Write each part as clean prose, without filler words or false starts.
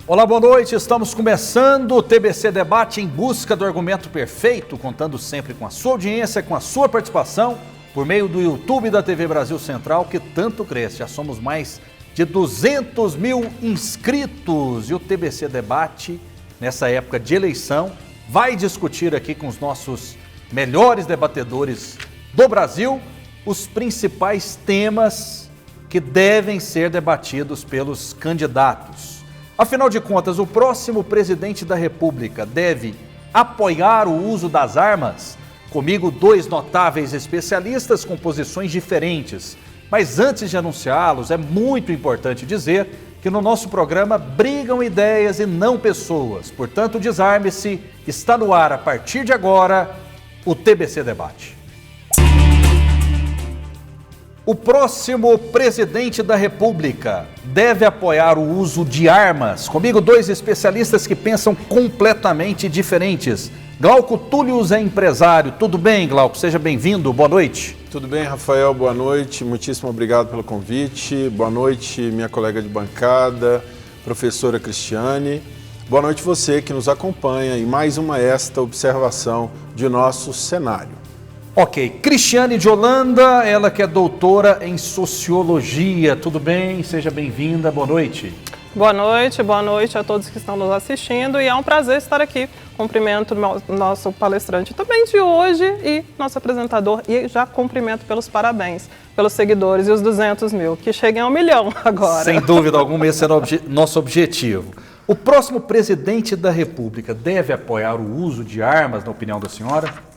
Olá, boa noite. Estamos começando o TBC Debate em busca do argumento perfeito, contando sempre com a sua audiência, com a sua participação, por meio do YouTube da TV Brasil Central, que tanto cresce. Já somos mais de 200 mil inscritos. E o TBC Debate, nessa época de eleição, vai discutir aqui com os nossos melhores debatedores do Brasil os principais temas que devem ser debatidos pelos candidatos. Afinal de contas, o próximo presidente da República deve apoiar o uso das armas? Comigo, dois notáveis especialistas com posições diferentes. Mas antes de anunciá-los, é muito importante dizer que no nosso programa brigam ideias e não pessoas. Portanto, desarme-se, está no ar a partir de agora o TBC Debate. O próximo presidente da República deve apoiar o uso de armas. Comigo, dois especialistas que pensam completamente diferentes. Glauco Túlios é empresário. Tudo bem, Glauco? Seja bem-vindo. Boa noite. Tudo bem, Rafael. Boa noite. Muitíssimo obrigado pelo convite. Boa noite, minha colega de bancada, professora Cristiane. Boa noite você que nos acompanha em mais esta observação de nosso cenário. Ok, Cristiane de Holanda, ela que é doutora em Sociologia. Tudo bem? Seja bem-vinda, boa noite. Boa noite a todos que estão nos assistindo e é um prazer estar aqui. Cumprimento o nosso palestrante também de hoje e nosso apresentador e já cumprimento pelos parabéns, pelos seguidores e os 200 mil, que cheguem a 1 milhão agora. Sem dúvida alguma, esse é nosso objetivo. O próximo presidente da República deve apoiar o uso de armas, na opinião da senhora?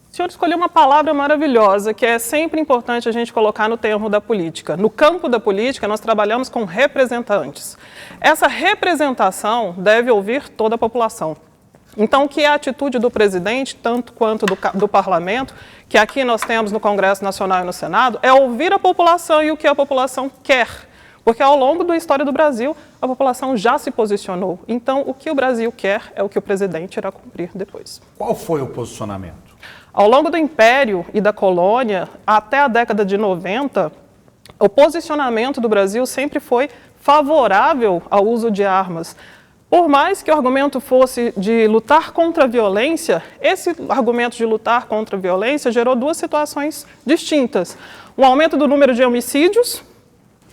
O senhor escolheu uma palavra maravilhosa, que é sempre importante a gente colocar no termo da política. No campo da política, nós trabalhamos com representantes. Essa representação deve ouvir toda a população. Então, o que é a atitude do presidente, tanto quanto do parlamento, que aqui nós temos no Congresso Nacional e no Senado, é ouvir a população e o que a população quer. Porque ao longo da história do Brasil, a população já se posicionou. Então, o que o Brasil quer é o que o presidente irá cumprir depois. Qual foi o posicionamento? Ao longo do Império e da colônia, até a década de 90, o posicionamento do Brasil sempre foi favorável ao uso de armas. Por mais que o argumento fosse de lutar contra a violência, esse argumento de lutar contra a violência gerou duas situações distintas. Um aumento do número de homicídios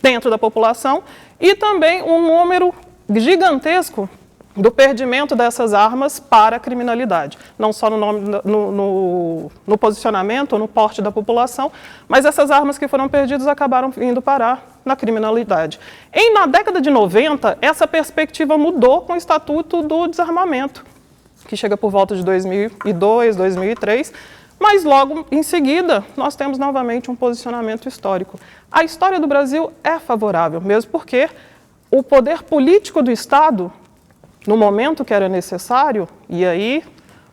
dentro da população e também um número gigantesco do perdimento dessas armas para a criminalidade. Não só no posicionamento, no porte da população, mas essas armas que foram perdidas acabaram indo parar na criminalidade. Na década de 90, essa perspectiva mudou com o Estatuto do Desarmamento, que chega por volta de 2002, 2003, mas logo em seguida nós temos novamente um posicionamento histórico. A história do Brasil é favorável, mesmo porque o poder político do Estado, no momento que era necessário, e aí,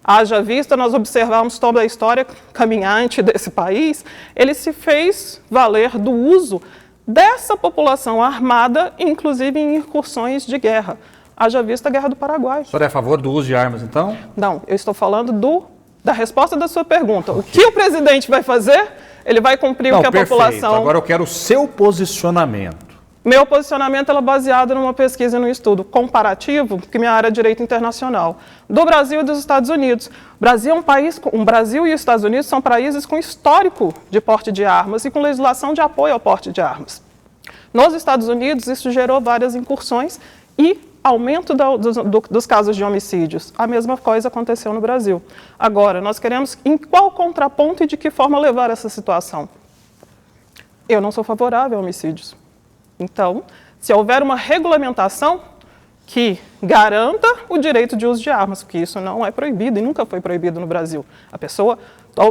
haja vista, nós observamos toda a história caminhante desse país, ele se fez valer do uso dessa população armada, inclusive em incursões de guerra. Haja vista a Guerra do Paraguai. O senhor é a favor do uso de armas, então? Não, eu estou falando da resposta da sua pergunta. Okay. O que o presidente vai fazer? Ele vai cumprir o que a população... Agora eu quero o seu posicionamento. Meu posicionamento é baseado numa pesquisa e num estudo comparativo, que minha área é direito internacional, do Brasil e dos Estados Unidos. O Brasil e os Estados Unidos são países com histórico de porte de armas e com legislação de apoio ao porte de armas. Nos Estados Unidos, isso gerou várias incursões e aumento dos casos de homicídios. A mesma coisa aconteceu no Brasil. Agora, nós queremos em qual contraponto e de que forma levar essa situação? Eu não sou favorável a homicídios. Então, se houver uma regulamentação que garanta o direito de uso de armas, porque isso não é proibido e nunca foi proibido no Brasil.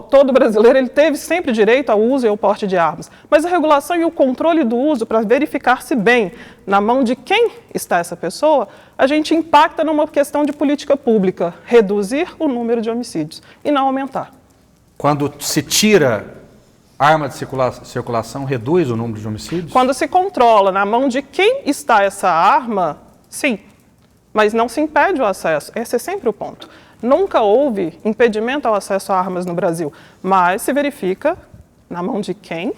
Todo brasileiro, ele teve sempre direito ao uso e ao porte de armas. Mas a regulação e o controle do uso, para verificar se bem na mão de quem está essa pessoa, a gente impacta numa questão de política pública, reduzir o número de homicídios e não aumentar. Quando se tira arma de circulação, reduz o número de homicídios? Quando se controla na mão de quem está essa arma, sim, mas não se impede o acesso. Esse é sempre o ponto. Nunca houve impedimento ao acesso a armas no Brasil, mas se verifica na mão de quem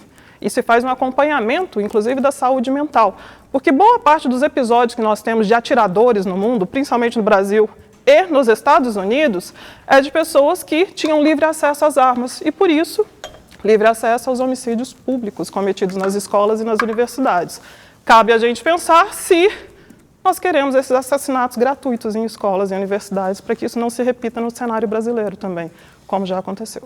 e se faz um acompanhamento, inclusive, da saúde mental. Porque boa parte dos episódios que nós temos de atiradores no mundo, principalmente no Brasil e nos Estados Unidos, é de pessoas que tinham livre acesso às armas e, por isso, livre acesso aos homicídios públicos cometidos nas escolas e nas universidades. Cabe a gente pensar se nós queremos esses assassinatos gratuitos em escolas e universidades para que isso não se repita no cenário brasileiro também, como já aconteceu.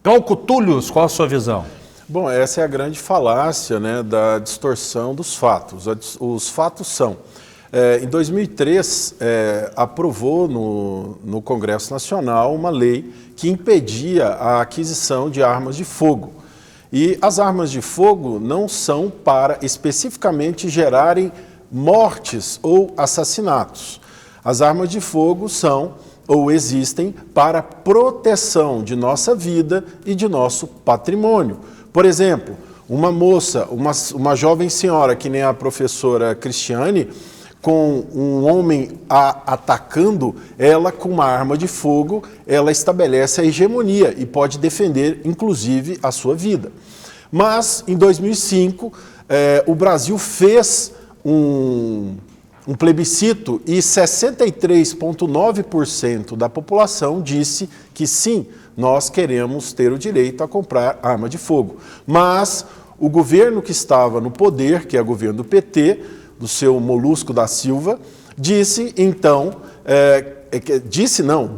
Glauco Túlios, qual a sua visão? Bom, essa é a grande falácia, né, da distorção dos fatos. Os fatos são, em 2003, aprovou no Congresso Nacional uma lei que impedia a aquisição de armas de fogo. E as armas de fogo não são para especificamente gerarem mortes ou assassinatos. As armas de fogo são ou existem para proteção de nossa vida e de nosso patrimônio. Por exemplo, uma moça, uma jovem senhora, que nem a professora Cristiane, com um homem atacando ela com uma arma de fogo, ela estabelece a hegemonia e pode defender, inclusive, a sua vida. Mas, em 2005, o Brasil fez um plebiscito e 63,9% da população disse que sim, nós queremos ter o direito a comprar arma de fogo. Mas o governo que estava no poder, que é o governo do PT, do seu Molusco da Silva,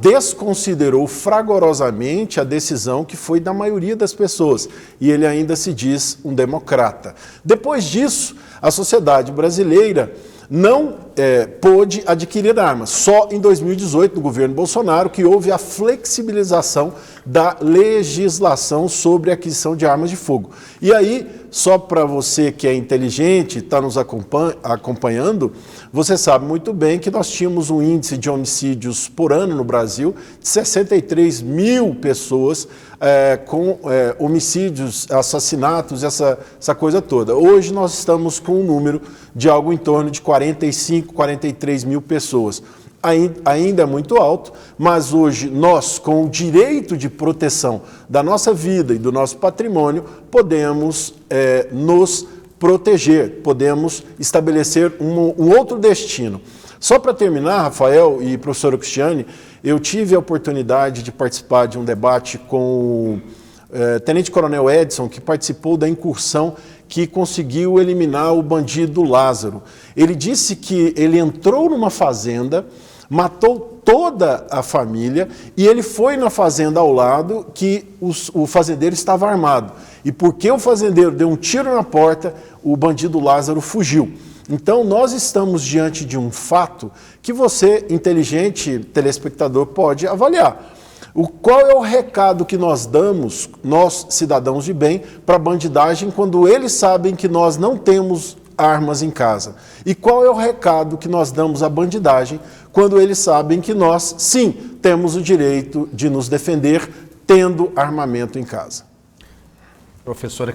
desconsiderou fragorosamente a decisão que foi da maioria das pessoas. E ele ainda se diz um democrata. Depois disso, a sociedade brasileira não pôde adquirir armas. Só em 2018, no governo Bolsonaro, que houve a flexibilização da legislação sobre a aquisição de armas de fogo. E aí, só para você que é inteligente, está nos acompanhando, você sabe muito bem que nós tínhamos um índice de homicídios por ano no Brasil de 63 mil pessoas com homicídios, assassinatos, essa coisa toda. Hoje nós estamos com um número de algo em torno de 45, 43 mil pessoas. Ainda é muito alto, mas hoje nós, com o direito de proteção da nossa vida e do nosso patrimônio, podemos nos proteger, podemos estabelecer um outro destino. Só para terminar, Rafael e professora Cristiane, eu tive a oportunidade de participar de um debate com o Tenente Coronel Edson, que participou da incursão que conseguiu eliminar o bandido Lázaro. Ele disse que ele entrou numa fazenda, matou toda a família e ele foi na fazenda ao lado que o fazendeiro estava armado. E porque o fazendeiro deu um tiro na porta, o bandido Lázaro fugiu. Então, nós estamos diante de um fato que você, inteligente telespectador, pode avaliar. Qual é o recado que nós damos, nós, cidadãos de bem, para a bandidagem quando eles sabem que nós não temos armas em casa? E qual é o recado que nós damos à bandidagem quando eles sabem que nós, sim, temos o direito de nos defender tendo armamento em casa? Professora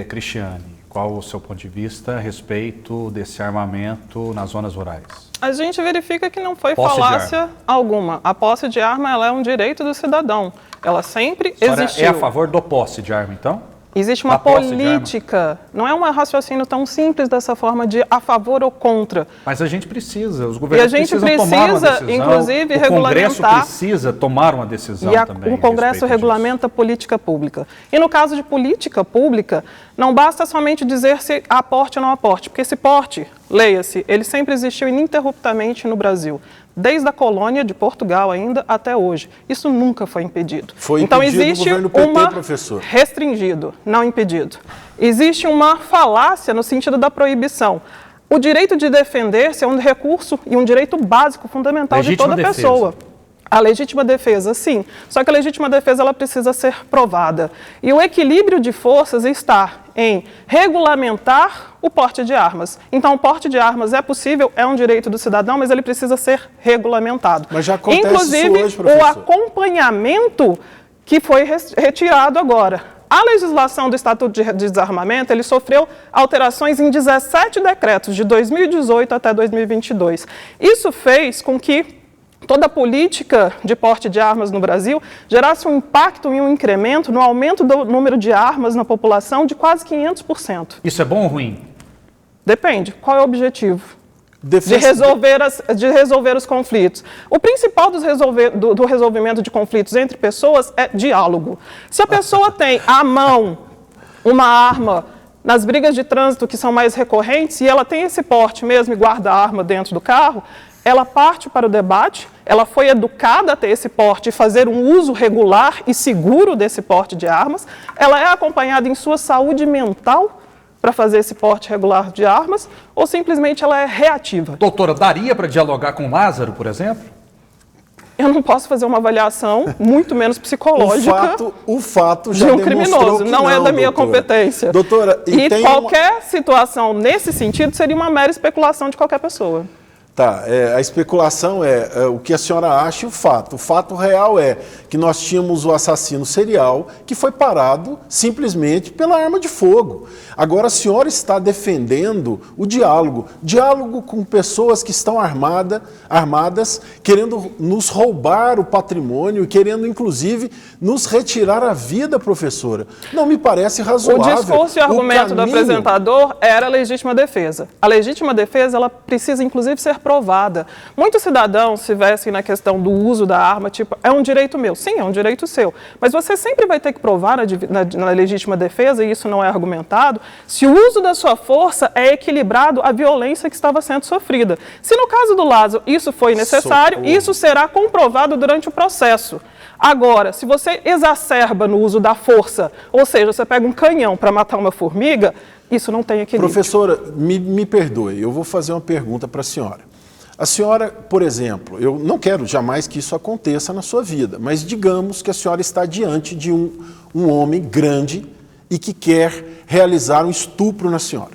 Cristiane, qual o seu ponto de vista a respeito desse armamento nas zonas rurais? A gente verifica que não foi falácia alguma. A posse de arma ela é um direito do cidadão. Ela sempre existiu. É a favor do posse de arma, então? Existe uma política, não é um raciocínio tão simples dessa forma de a favor ou contra. Mas a gente precisa, os governos precisam tomar uma decisão, inclusive, o Congresso precisa tomar uma decisão também. O Congresso regulamenta a política pública. E no caso de política pública, não basta somente dizer se há porte ou não há porte, porque esse porte, leia-se, ele sempre existiu ininterruptamente no Brasil. Desde a colônia de Portugal ainda até hoje. Isso nunca foi impedido. Foi então impedido existe no governo PT, uma professor. Restringido, não impedido. Existe uma falácia no sentido da proibição. O direito de defender-se é um recurso e um direito básico, fundamental de toda pessoa. A legítima defesa, sim. Só que a legítima defesa ela precisa ser provada. E o equilíbrio de forças está em regulamentar o porte de armas. Então, o porte de armas é possível, é um direito do cidadão, mas ele precisa ser regulamentado. Mas já acontece inclusive, isso hoje, professor. O acompanhamento que foi retirado agora. A legislação do Estatuto de Desarmamento, ele sofreu alterações em 17 decretos, de 2018 até 2022. Isso fez com que toda a política de porte de armas no Brasil gerasse um impacto e um incremento no aumento do número de armas na população de quase 500%. Isso é bom ou ruim? Depende. Qual é o objetivo? De resolver os conflitos. O principal do resolvimento de conflitos entre pessoas é diálogo. Se a pessoa tem à mão uma arma nas brigas de trânsito que são mais recorrentes e ela tem esse porte mesmo e guarda a arma dentro do carro, ela parte para o debate, ela foi educada a ter esse porte e fazer um uso regular e seguro desse porte de armas, ela é acompanhada em sua saúde mental para fazer esse porte regular de armas, ou simplesmente ela é reativa. Doutora, daria para dialogar com Lázaro, por exemplo? Eu não posso fazer uma avaliação, muito menos psicológica, o fato já de um criminoso. Não é da minha competência. Doutora, e qualquer situação nesse sentido seria uma mera especulação de qualquer pessoa. Tá, a especulação é o que a senhora acha e o fato. O fato real é que nós tínhamos o assassino serial que foi parado simplesmente pela arma de fogo. Agora a senhora está defendendo o diálogo com pessoas que estão armadas, querendo nos roubar o patrimônio, querendo inclusive nos retirar a vida, professora. Não me parece razoável. O discurso e o argumento do apresentador era a legítima defesa. A legítima defesa, ela precisa inclusive ser provada. Muitos cidadãos se vestem na questão do uso da arma, tipo, é um direito meu. Sim, é um direito seu. Mas você sempre vai ter que provar na legítima defesa, e isso não é argumentado, se o uso da sua força é equilibrado à violência que estava sendo sofrida. Se no caso do Lázaro isso foi necessário, isso será comprovado durante o processo. Agora, se você exacerba no uso da força, ou seja, você pega um canhão para matar uma formiga, isso não tem equilíbrio. Professora, me perdoe, eu vou fazer uma pergunta para a senhora. A senhora, por exemplo, eu não quero jamais que isso aconteça na sua vida, mas digamos que a senhora está diante de um homem grande e que quer realizar um estupro na senhora.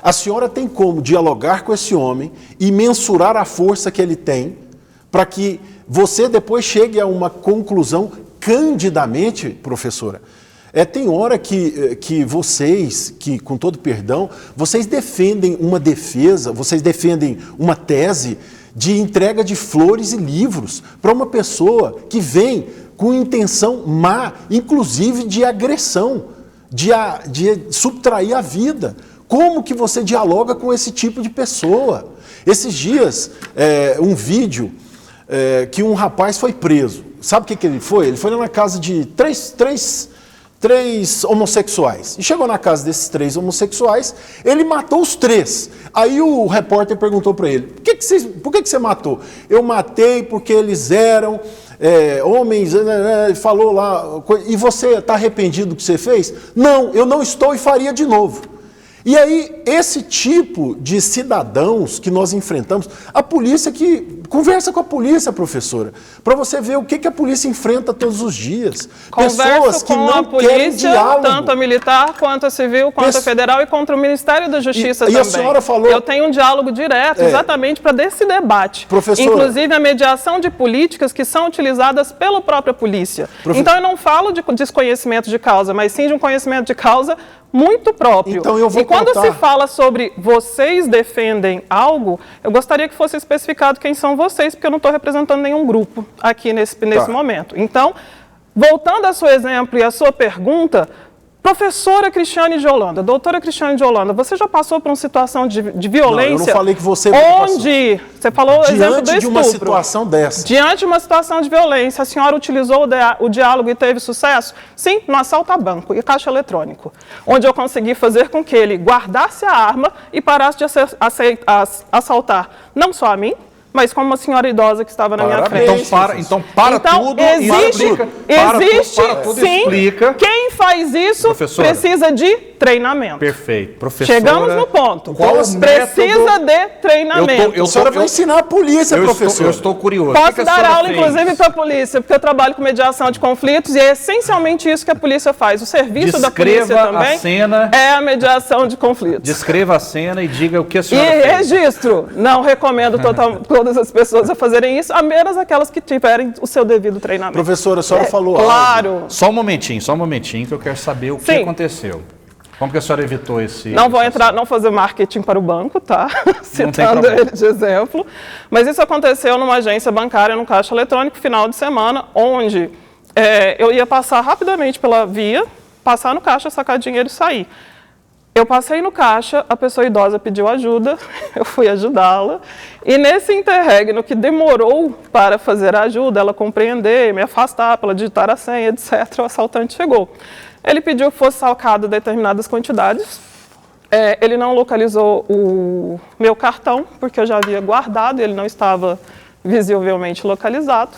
A senhora tem como dialogar com esse homem e mensurar a força que ele tem para que você depois chegue a uma conclusão candidamente, professora? Tem hora que vocês, com todo perdão, vocês defendem uma defesa, vocês defendem uma tese de entrega de flores e livros para uma pessoa que vem com intenção má, inclusive de agressão, de subtrair a vida. Como que você dialoga com esse tipo de pessoa? Esses dias, um vídeo que um rapaz foi preso. Sabe o que ele foi? Ele foi na casa de três homossexuais. E chegou na casa desses 3 homossexuais, ele matou os 3. Aí o repórter perguntou para ele, por que você matou? Eu matei porque eles eram homens, falou lá, e você está arrependido do que você fez? Não, eu não estou e faria de novo. E aí, esse tipo de cidadãos que nós enfrentamos, a polícia que... Conversa com a polícia, professora, para você ver o que a polícia enfrenta todos os dias. Pessoas que não querem diálogo. Tanto a militar, quanto a civil, quanto a federal e contra o Ministério da Justiça também. E a senhora falou... Eu tenho um diálogo direto, exatamente para desse debate. Professora... Inclusive a mediação de políticas que são utilizadas pela própria polícia. Então eu não falo de desconhecimento de causa, mas sim de um conhecimento de causa muito próprio. Então, eu vou quando se fala sobre vocês defendem algo, eu gostaria que fosse especificado quem são vocês, porque eu não estou representando nenhum grupo aqui nesse momento. Então, voltando ao seu exemplo e à sua pergunta, professora Cristiane de Holanda, doutora Cristiane de Holanda, você já passou por uma situação de violência? Não, eu não falei que você onde você falou o exemplo do estupro. Diante de uma situação dessa. Diante de uma situação de violência, a senhora utilizou o diálogo e teve sucesso? Sim, no assalto a banco e caixa eletrônico, onde eu consegui fazer com que ele guardasse a arma e parasse de assaltar não só a mim, mas como uma senhora idosa que estava na minha frente. Então para tudo e explica. Quem faz isso precisa de treinamento. Perfeito. Professora, chegamos no ponto. Precisa de treinamento. A senhora vai ensinar a polícia, professor. Eu estou curioso. Posso dar aula, inclusive, para a polícia, porque eu trabalho com mediação de conflitos e é essencialmente isso que a polícia faz. O serviço da polícia também é a mediação de conflitos. Descreva a cena e diga o que a senhora fez. Registro. Não recomendo todas as pessoas a fazerem isso, a menos aquelas que tiverem o seu devido treinamento. Professora, a senhora falou claro. Só um momentinho que eu quero saber o que aconteceu. Como que a senhora evitou esse... Não vou entrar, não fazer marketing para o banco, tá? Citando ele de exemplo. Mas isso aconteceu numa agência bancária, no caixa eletrônico, final de semana, onde eu ia passar rapidamente pela via, passar no caixa, sacar dinheiro e sair. Eu passei no caixa, a pessoa idosa pediu ajuda, eu fui ajudá-la. E nesse interregno que demorou para fazer a ajuda, ela compreender, me afastar, para ela digitar a senha, etc., o assaltante chegou. Ele pediu que fosse sacado determinadas quantidades. Ele não localizou o meu cartão, porque eu já havia guardado, ele não estava visivelmente localizado.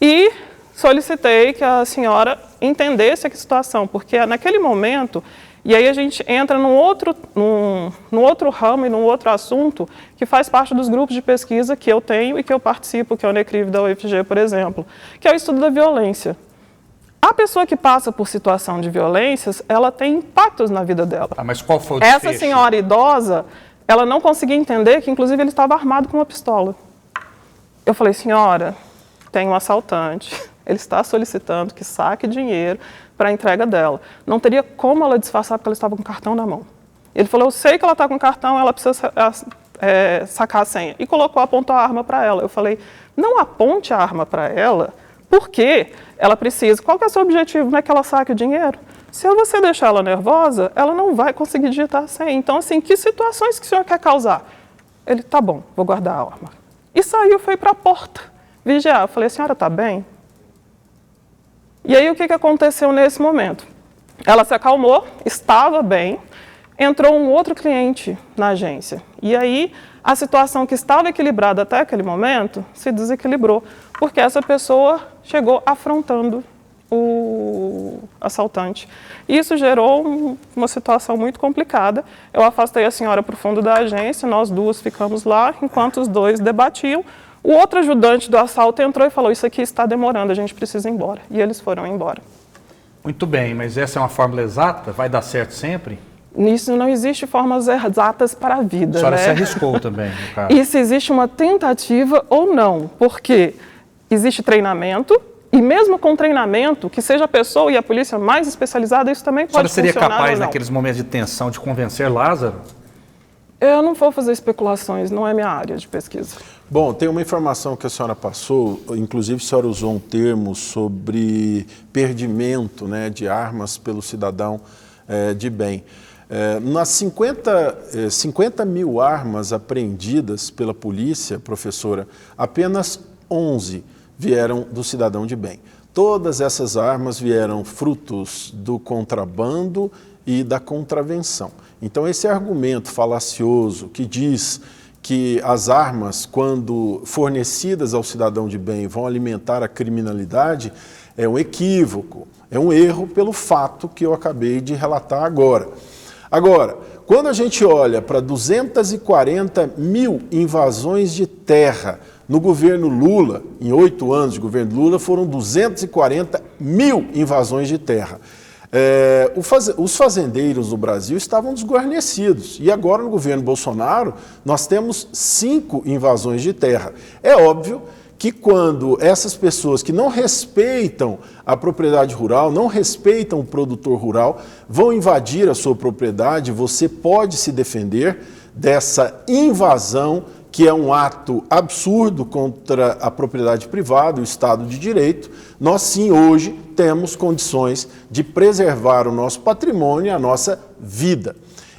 E solicitei que a senhora entendesse a situação, porque naquele momento... E aí a gente entra num outro ramo e num outro assunto que faz parte dos grupos de pesquisa que eu tenho e que eu participo, que é o NECRIV da UFG, por exemplo, que é o estudo da violência. A pessoa que passa por situação de violências, ela tem impactos na vida dela. Mas qual foi o desfecho? Essa senhora idosa, ela não conseguia entender que, inclusive, ele estava armado com uma pistola. Eu falei, senhora, tem um assaltante, ele está solicitando que saque dinheiro para a entrega dela. Não teria como ela disfarçar porque ela estava com o cartão na mão. Ele falou, eu sei que ela está com o cartão, ela precisa sacar a senha. E apontou a arma para ela. Eu falei, não aponte a arma para ela, porque ela precisa. Qual que é o seu objetivo? Não é que ela saque o dinheiro? Se você deixar ela nervosa, ela não vai conseguir digitar a senha. Então, assim, que situações que o senhor quer causar? Ele, tá bom, vou guardar a arma. E saiu, foi para a porta vigiar. Eu falei, a senhora está bem? E aí, o que aconteceu nesse momento? Ela se acalmou, estava bem, entrou um outro cliente na agência. E aí, a situação que estava equilibrada até aquele momento se desequilibrou, porque essa pessoa chegou afrontando o assaltante. Isso gerou uma situação muito complicada. Eu afastei a senhora para o fundo da agência, nós duas ficamos lá, enquanto os dois debatiam. O outro ajudante do assalto entrou e falou, isso aqui está demorando, a gente precisa ir embora. E eles foram embora. Muito bem, mas essa é uma fórmula exata? Vai dar certo sempre? Nisso não existe formas exatas para a vida, A senhora né? se arriscou também, no caso. E se existe uma tentativa ou não, porque existe treinamento, e mesmo com treinamento, que seja a pessoa e a polícia mais especializada, isso também pode funcionar. A senhora seria capaz, naqueles momentos de tensão, de convencer Lázaro? Eu não vou fazer especulações, não é minha área de pesquisa. Bom, tem uma informação que a senhora passou, inclusive a senhora usou um termo sobre perdimento, né, de armas pelo cidadão de bem. Nas 50 mil armas apreendidas pela polícia, professora, apenas 11 vieram do cidadão de bem. Todas essas armas vieram frutos do contrabando e da contravenção. Então, esse argumento falacioso que diz que as armas, quando fornecidas ao cidadão de bem, vão alimentar a criminalidade, é um equívoco, é um erro pelo fato que eu acabei de relatar agora. Agora, quando a gente olha para 240 mil invasões de terra no governo Lula, em 8 anos de governo Lula, foram 240 mil invasões de terra. Os fazendeiros do Brasil estavam desguarnecidos e agora no governo Bolsonaro nós temos 5 invasões de terra. É óbvio que quando essas pessoas que não respeitam a propriedade rural, não respeitam o produtor rural, vão invadir a sua propriedade, você pode se defender dessa invasão, que é um ato absurdo contra a propriedade privada, o Estado de Direito. Nós sim, hoje, temos condições de preservar o nosso patrimônio e a nossa vida.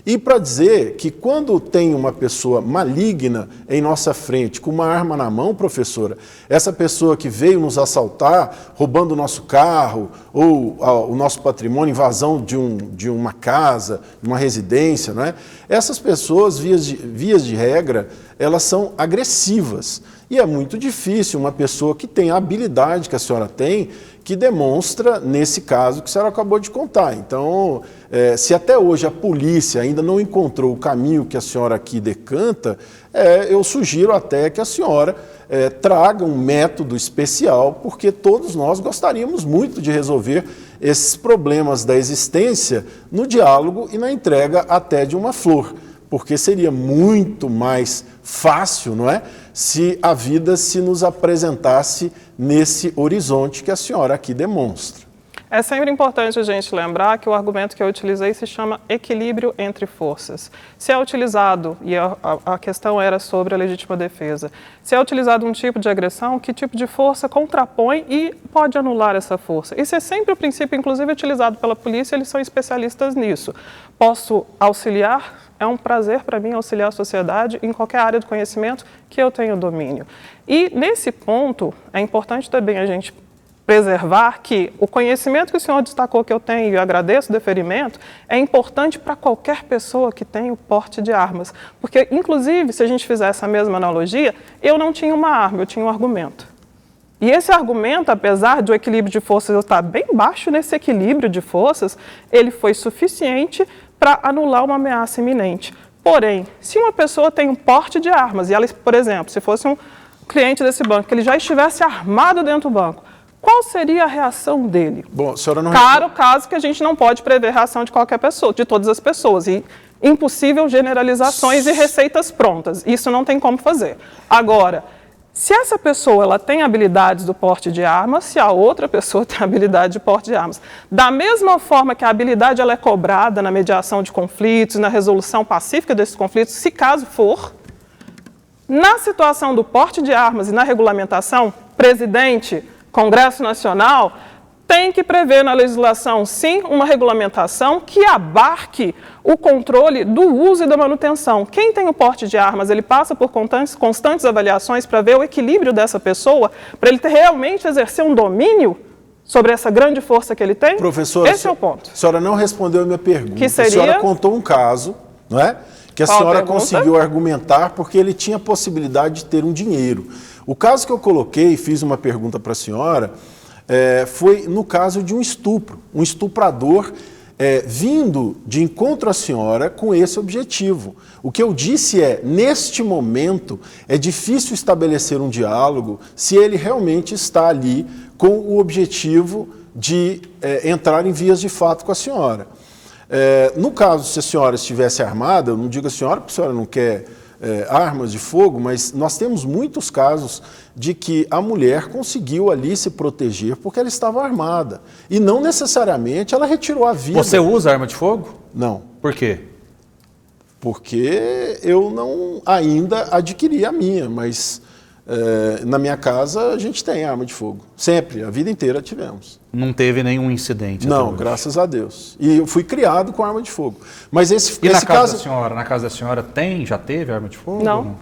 E para dizer que quando tem uma pessoa maligna em nossa frente, com uma arma na mão, professora, essa pessoa que veio nos assaltar, roubando o nosso carro ou o nosso patrimônio, invasão de uma casa, de uma residência, não é? Essas pessoas, vias de regra, elas são agressivas. E é muito difícil uma pessoa que tem a habilidade que a senhora tem, que demonstra nesse caso que a senhora acabou de contar. Então, se até hoje a polícia ainda não encontrou o caminho que a senhora aqui decanta, eu sugiro até que a senhora traga um método especial, porque todos nós gostaríamos muito de resolver esses problemas da existência no diálogo e na entrega até de uma flor. Porque seria muito mais fácil, não é, se a vida se nos apresentasse nesse horizonte que a senhora aqui demonstra. É sempre importante a gente lembrar que o argumento que eu utilizei se chama equilíbrio entre forças. Se é utilizado, e a questão era sobre a legítima defesa, se é utilizado um tipo de agressão, que tipo de força contrapõe e pode anular essa força? Isso é sempre o princípio, inclusive, utilizado pela polícia, eles são especialistas nisso. Posso auxiliar? É um prazer para mim auxiliar a sociedade em qualquer área do conhecimento que eu tenho domínio. E, nesse ponto, é importante também a gente preservar que o conhecimento que o senhor destacou que eu tenho, e eu agradeço o deferimento, é importante para qualquer pessoa que tenha o porte de armas. Porque, inclusive, se a gente fizer essa mesma analogia, eu não tinha uma arma, eu tinha um argumento. E esse argumento, apesar do equilíbrio de forças eu estar bem baixo nesse equilíbrio de forças, ele foi suficiente para anular uma ameaça iminente. Porém, se uma pessoa tem um porte de armas, e ela, por exemplo, se fosse um cliente desse banco, que ele já estivesse armado dentro do banco, qual seria a reação dele? Bom, a senhora não... Claro, caso que a gente não pode prever a reação de qualquer pessoa, de todas as pessoas. E impossível generalizações e receitas prontas. Isso não tem como fazer. Agora, se essa pessoa ela tem habilidades do porte de armas, se a outra pessoa tem habilidade de porte de armas, da mesma forma que a habilidade ela é cobrada na mediação de conflitos, na resolução pacífica desses conflitos, se caso for, na situação do porte de armas e na regulamentação, presidente, Congresso Nacional, tem que prever na legislação, sim, uma regulamentação que abarque o controle do uso e da manutenção. Quem tem o porte de armas, ele passa por constantes avaliações para ver o equilíbrio dessa pessoa, para ele realmente exercer um domínio sobre essa grande força que ele tem? Professora, esse é o ponto. A senhora não respondeu a minha pergunta. Que seria? A senhora contou um caso, não é? Que a Qual senhora pergunta? conseguiu argumentar porque ele tinha a possibilidade de ter um dinheiro. O caso que eu coloquei, fiz uma pergunta para a senhora, foi no caso de um estupro. Um estuprador vindo de encontro à senhora com esse objetivo. O que eu disse neste momento, é difícil estabelecer um diálogo se ele realmente está ali com o objetivo de entrar em vias de fato com a senhora. No caso, se a senhora estivesse armada, eu não digo a senhora porque a senhora não quer armas de fogo, mas nós temos muitos casos de que a mulher conseguiu ali se proteger porque ela estava armada. E não necessariamente ela retirou a vida. Você usa arma de fogo? Não. Por quê? Porque eu não ainda adquiri a minha, mas na minha casa a gente tem arma de fogo. Sempre, a vida inteira tivemos. Não teve nenhum incidente? Não, graças a Deus. E eu fui criado com arma de fogo. Mas esse na casa caso... da senhora? Na casa da senhora já teve arma de fogo? Não.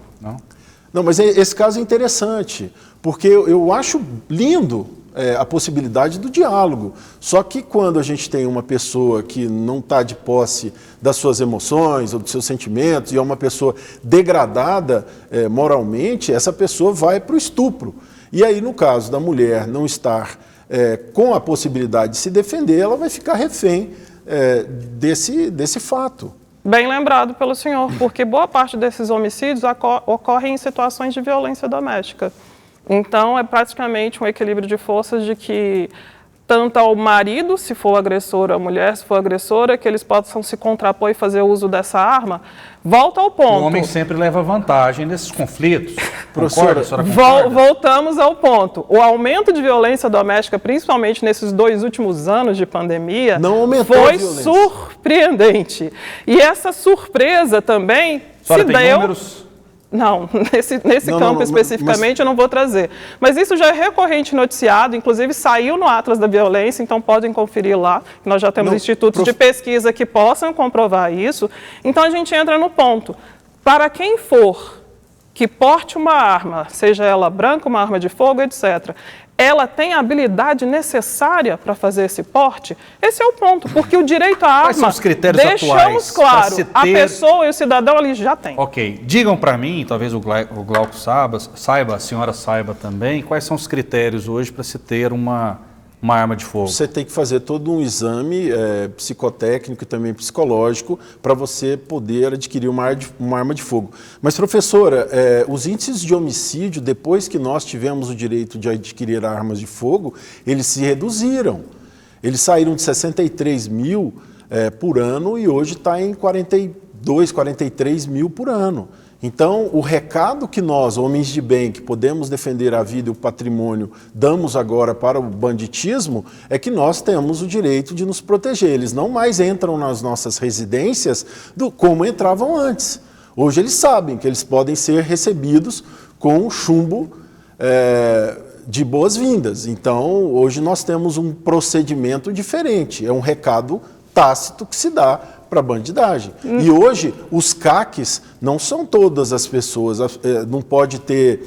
Não, mas esse caso é interessante, porque eu acho lindo a possibilidade do diálogo. Só que quando a gente tem uma pessoa que não está de posse das suas emoções ou dos seus sentimentos, e é uma pessoa degradada moralmente, essa pessoa vai para o estupro. E aí, no caso da mulher não estar com a possibilidade de se defender, ela vai ficar refém desse fato. Bem lembrado pelo senhor, porque boa parte desses homicídios ocorrem em situações de violência doméstica. Então, é praticamente um equilíbrio de forças de que tanto ao marido, se for agressor, a mulher, se for agressora, que eles possam se contrapor e fazer uso dessa arma. Volta ao ponto. O homem sempre leva vantagem nesses conflitos. Professora, voltamos ao ponto. O aumento de violência doméstica, principalmente nesses 2 últimos anos de pandemia, não aumentou foi surpreendente. E essa surpresa também se deu... Números? Não, nesse campo especificamente eu não vou trazer. Mas isso já é recorrente noticiado, inclusive saiu no Atlas da Violência, então podem conferir lá. Nós já temos institutos de pesquisa que possam comprovar isso. Então a gente entra no ponto. Para quem for que porte uma arma, seja ela branca, uma arma de fogo, etc., ela tem a habilidade necessária para fazer esse porte? Esse é o ponto, porque o direito à arma, quais são os critérios deixamos claro, a pessoa e o cidadão ali já tem. Ok, digam para mim, talvez o Glauco saiba, a senhora saiba também, quais são os critérios hoje para se ter uma arma de fogo? Você tem que fazer todo um exame psicotécnico e também psicológico para você poder adquirir uma arma de fogo. Mas, professora, os índices de homicídio, depois que nós tivemos o direito de adquirir armas de fogo, eles se reduziram. Eles saíram de 63 mil por ano e hoje está em 42, 43 mil por ano. Então, o recado que nós, homens de bem, que podemos defender a vida e o patrimônio, damos agora para o banditismo, é que nós temos o direito de nos proteger. Eles não mais entram nas nossas residências como entravam antes. Hoje eles sabem que eles podem ser recebidos com um chumbo de boas-vindas. Então, hoje nós temos um procedimento diferente. É um recado tácito que se dá para a bandidagem. E hoje, os CACs não são todas as pessoas, não pode ter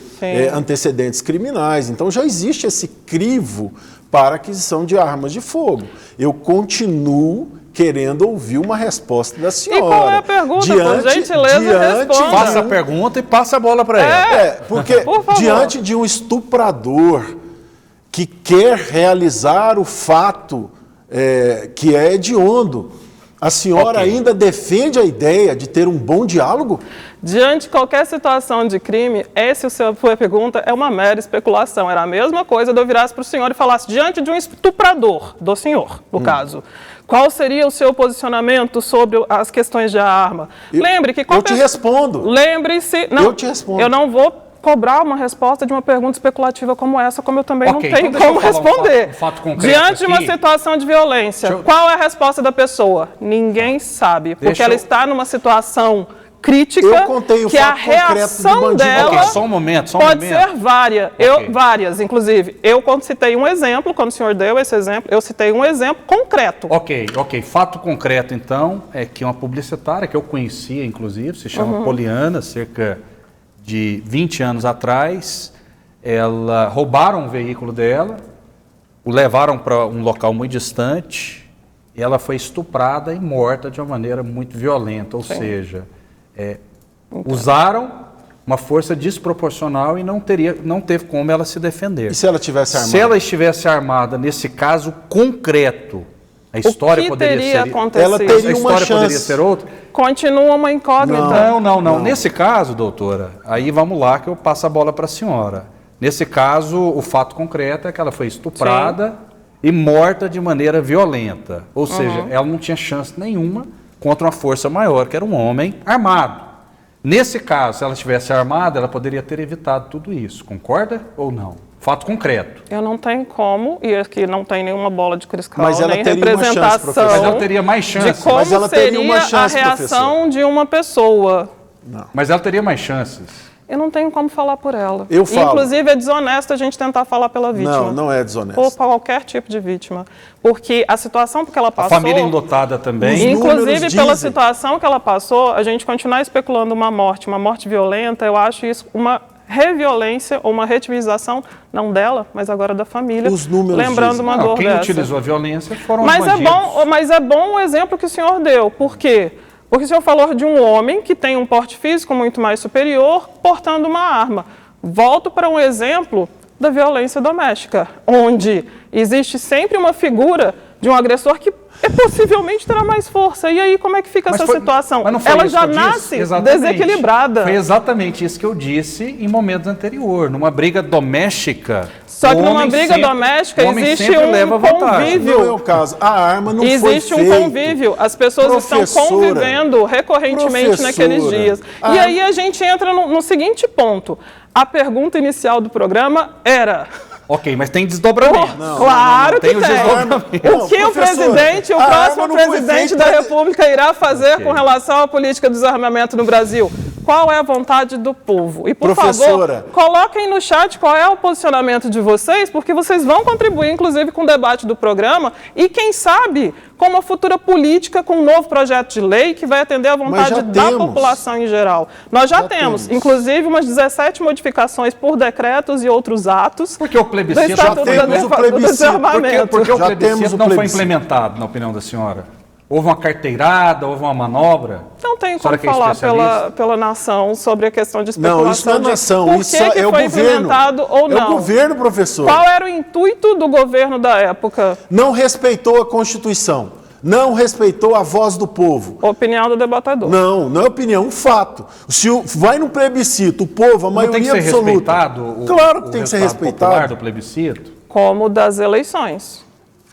antecedentes criminais. Então, já existe esse crivo para aquisição de armas de fogo. Eu continuo querendo ouvir uma resposta da senhora. E qual é a pergunta? Por gentileza, responda. Faça a pergunta e passa a bola para ela. Porque diante de um estuprador que quer realizar o fato que é hediondo, a senhora ainda defende a ideia de ter um bom diálogo? Diante de qualquer situação de crime, essa sua pergunta é uma mera especulação. Era a mesma coisa de eu virasse para o senhor e falasse, diante de um estuprador, do senhor, no caso, qual seria o seu posicionamento sobre as questões de arma? Lembre que... Eu te respondo. Lembre-se... Eu te respondo. Eu não vou cobrar uma resposta de uma pergunta especulativa como essa, como eu também não tenho como responder. Um fato concreto diante de uma situação de violência, qual é a resposta da pessoa? Ninguém sabe, porque ela está numa situação crítica, que a reação dela só um momento, pode ser várias, inclusive. Eu, quando citei um exemplo, quando o senhor deu esse exemplo, eu citei um exemplo concreto. Ok. Fato concreto, então, é que uma publicitária que eu conhecia, inclusive, se chama Poliana, cerca de 20 anos atrás, roubaram um veículo dela, o levaram para um local muito distante, e ela foi estuprada e morta de uma maneira muito violenta, ou seja, usaram uma força desproporcional e não teve como ela se defender. E se ela tivesse armada? Se ela estivesse armada, nesse caso concreto, a história poderia ser... Ela teria uma chance. Poderia ser outra? Continua uma incógnita. Não. Nesse caso, doutora, aí vamos lá que eu passo a bola para a senhora. Nesse caso, o fato concreto é que ela foi estuprada e morta de maneira violenta. Ou seja, ela não tinha chance nenhuma contra uma força maior, que era um homem armado. Nesse caso, se ela estivesse armada, ela poderia ter evitado tudo isso. Concorda ou não? Fato concreto. Eu não tenho como, e aqui não tem nenhuma bola de cristal, mas ela nem teria representação. Uma chance, professor. Mas ela teria mais chance. De como mas ela seria teria uma chance, a reação professor. De uma pessoa. Não. Mas ela teria mais chances. Eu não tenho como falar por ela. Eu falo. Inclusive, é desonesto a gente tentar falar pela vítima. Não é desonesto. Ou qualquer tipo de vítima. Porque a situação que ela passou... A família enlutada também. Inclusive, pela situação que ela passou, a gente continuar especulando uma morte violenta, eu acho isso uma reviolência ou uma retimização, não dela, mas agora da família. Os números lembrando dizem. uma dor Quem dessa. utilizou a violência foram mas os bandidos. Mas é bom o exemplo que o senhor deu. Por quê? Porque o senhor falou de um homem que tem um porte físico muito mais superior, portando uma arma. Volto para um exemplo da violência doméstica, onde existe sempre uma figura de um agressor que possivelmente terá mais força. E aí, como é que fica essa situação? Ela já nasce desequilibrada. Foi exatamente isso que eu disse em momentos anteriores. Numa briga doméstica... Só que numa briga doméstica existe um convívio. Não é o caso. A arma não foi feita. Existe um convívio. As pessoas estão convivendo recorrentemente naqueles dias. E aí a gente entra no seguinte ponto. A pergunta inicial do programa era... Ok, mas tem desdobramento. Claro que tem. O que o presidente, o próximo presidente da República irá fazer com relação à política de desarmamento no Brasil? Qual é a vontade do povo? E, por favor, coloquem no chat qual é o posicionamento de vocês, porque vocês vão contribuir, inclusive, com o debate do programa e, quem sabe, com uma futura política, com um novo projeto de lei que vai atender à vontade da população em geral. Nós já temos, inclusive, umas 17 modificações por decretos e outros atos. Porque o plebiscito já temos o plebiscito. Porque o plebiscito não foi implementado, na opinião da senhora? Houve uma carteirada, houve uma manobra? Não tenho como falar pela nação sobre a questão de especulação. Não, isso não é nação, isso é o governo. Ou não. É o governo, professor. Qual era o intuito do governo da época? Não respeitou a Constituição. Não respeitou a voz do povo. Opinião do debatedor. Não é opinião, um fato. Se vai no plebiscito, o povo, a maioria absoluta... Tem que ser respeitado? Claro que tem que ser respeitado. Do plebiscito? Como das eleições.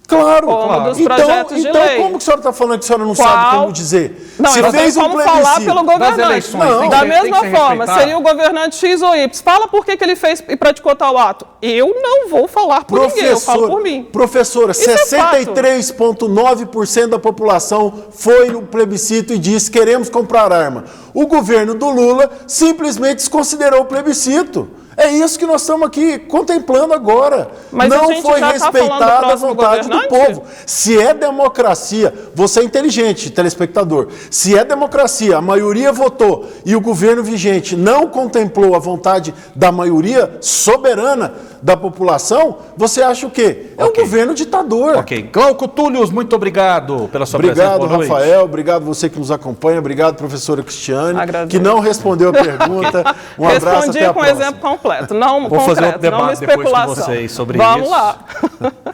Claro, como claro. dos projetos de então lei. como que a senhora está falando que a senhora não Qual? sabe como dizer? Não, Se eu fez tenho um como falar plebiscito pelo das governante. eleições, Não. tem Da que mesma ser forma, respeitado. seria o governante X ou Y. Fala por que ele fez e praticou tal ato. Eu não vou falar por ninguém, eu falo por mim. Professora, Isso é fato. 63,9% da população foi no plebiscito e disse queremos comprar arma. O governo do Lula simplesmente desconsiderou o plebiscito. É isso que nós estamos aqui contemplando agora. Mas a não gente foi já tá falando do respeitada a próximo vontade do governante? povo. Se é democracia, você é inteligente, telespectador. Se é democracia, a maioria votou e o governo vigente não contemplou a vontade da maioria soberana da população, você acha o quê? É um governo ditador. Ok. Glauco Túlios, muito obrigado pela sua presença. Obrigado, Boa noite. Rafael. Obrigado você que nos acompanha. Obrigado, professora Cristiane, Agradeço. que não respondeu a pergunta. Um abraço, Respondi até a com próxima. exemplo completo, não Vou fazer outro concreto, não uma debate depois com especulação. vocês sobre Vamos isso. lá.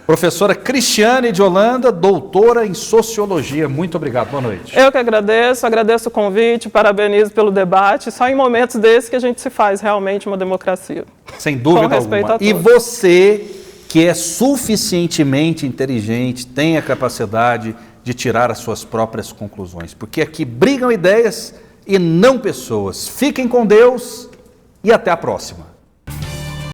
Professora Cristiane de Holanda, doutora em Sociologia. Muito obrigado. Boa noite. Eu que agradeço o convite, parabenizo pelo debate. Só em momentos desses que a gente se faz realmente uma democracia. Sem dúvida Com respeito alguma. a E todos. você, que é suficientemente inteligente, tem a capacidade de tirar as suas próprias conclusões. Porque aqui brigam ideias e não pessoas. Fiquem com Deus e até a próxima.